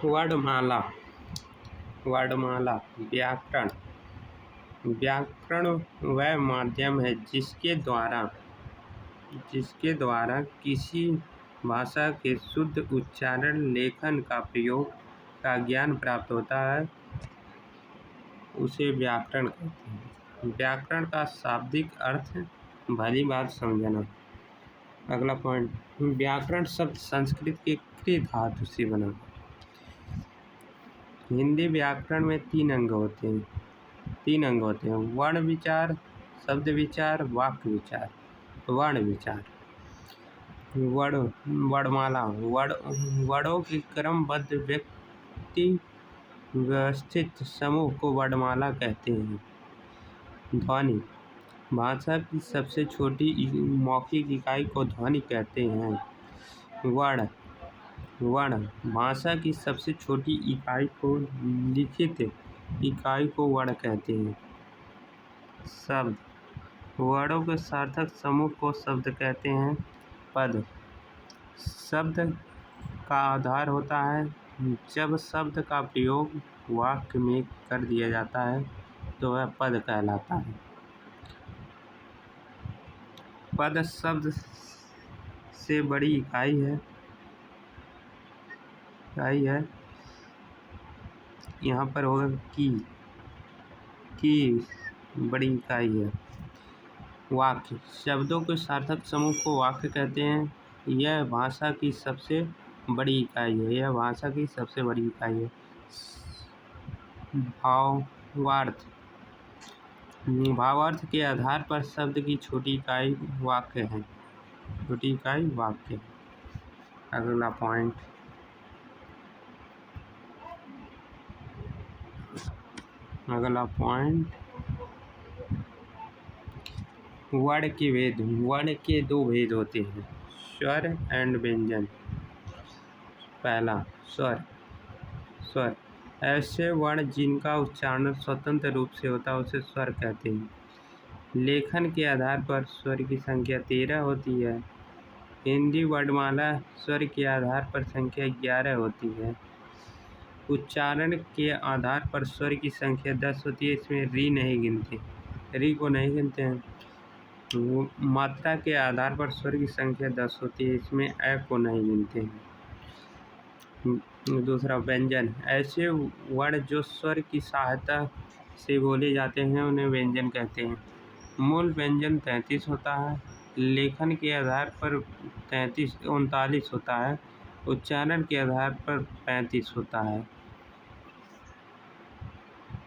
वर्णमाला। वर्णमाला व्याकरण। व्याकरण वह माध्यम है जिसके द्वारा किसी भाषा के शुद्ध उच्चारण लेखन का प्रयोग का ज्ञान प्राप्त होता है, उसे व्याकरण कहते हैं। व्याकरण का शाब्दिक अर्थ भली बात समझना। अगला पॉइंट, व्याकरण शब्द संस्कृत के क्रि धातु से बना। हिंदी व्याकरण में तीन अंग होते हैं, वर्ण विचार, शब्द विचार, वाक्य विचार। वर्ण विचार। वर्णमाला वर्णों के क्रमबद्ध व्यक्ति व्यवस्थित समूह को वर्णमाला कहते हैं। ध्वनि भाषा की सबसे छोटी मौखिक इकाई को ध्वनि कहते हैं। वर्ण भाषा की सबसे छोटी इकाई को लिखित इकाई को वर्ण कहते हैं। शब्द वर्णों के सार्थक समूह को शब्द कहते हैं। पद शब्द का आधार होता है। जब शब्द का प्रयोग वाक्य में कर दिया जाता है तो वह पद कहलाता है। पद शब्द से बड़ी इकाई है। यहाँ पर होगा की बड़ी इकाई है। वाक्य शब्दों के सार्थक समूह को वाक्य कहते हैं। यह भाषा की सबसे बड़ी इकाई है। भावार्थ के आधार पर शब्द की छोटी इकाई वाक्य है। अगला पॉइंट, वर्ण के भेद। वर्ण के दो भेद होते हैं, स्वर एंड व्यंजन। पहला स्वर ऐसे वर्ण जिनका उच्चारण स्वतंत्र रूप से होता है उसे स्वर कहते हैं। लेखन के आधार पर स्वर की संख्या 13 होती है। हिंदी वर्णमाला स्वर के आधार पर संख्या 11 होती है। उच्चारण के आधार पर स्वर की संख्या 10 होती है। इसमें री को नहीं गिनते हैं। मात्रा के आधार पर स्वर की संख्या 10 होती है। इसमें ए को नहीं गिनते हैं। दूसरा, व्यंजन ऐसे वर्ण जो स्वर की सहायता से बोले जाते हैं उन्हें व्यंजन कहते हैं। मूल व्यंजन 33 होता है। लेखन के आधार पर 39 होता है। उच्चारण के आधार पर 35 होता है।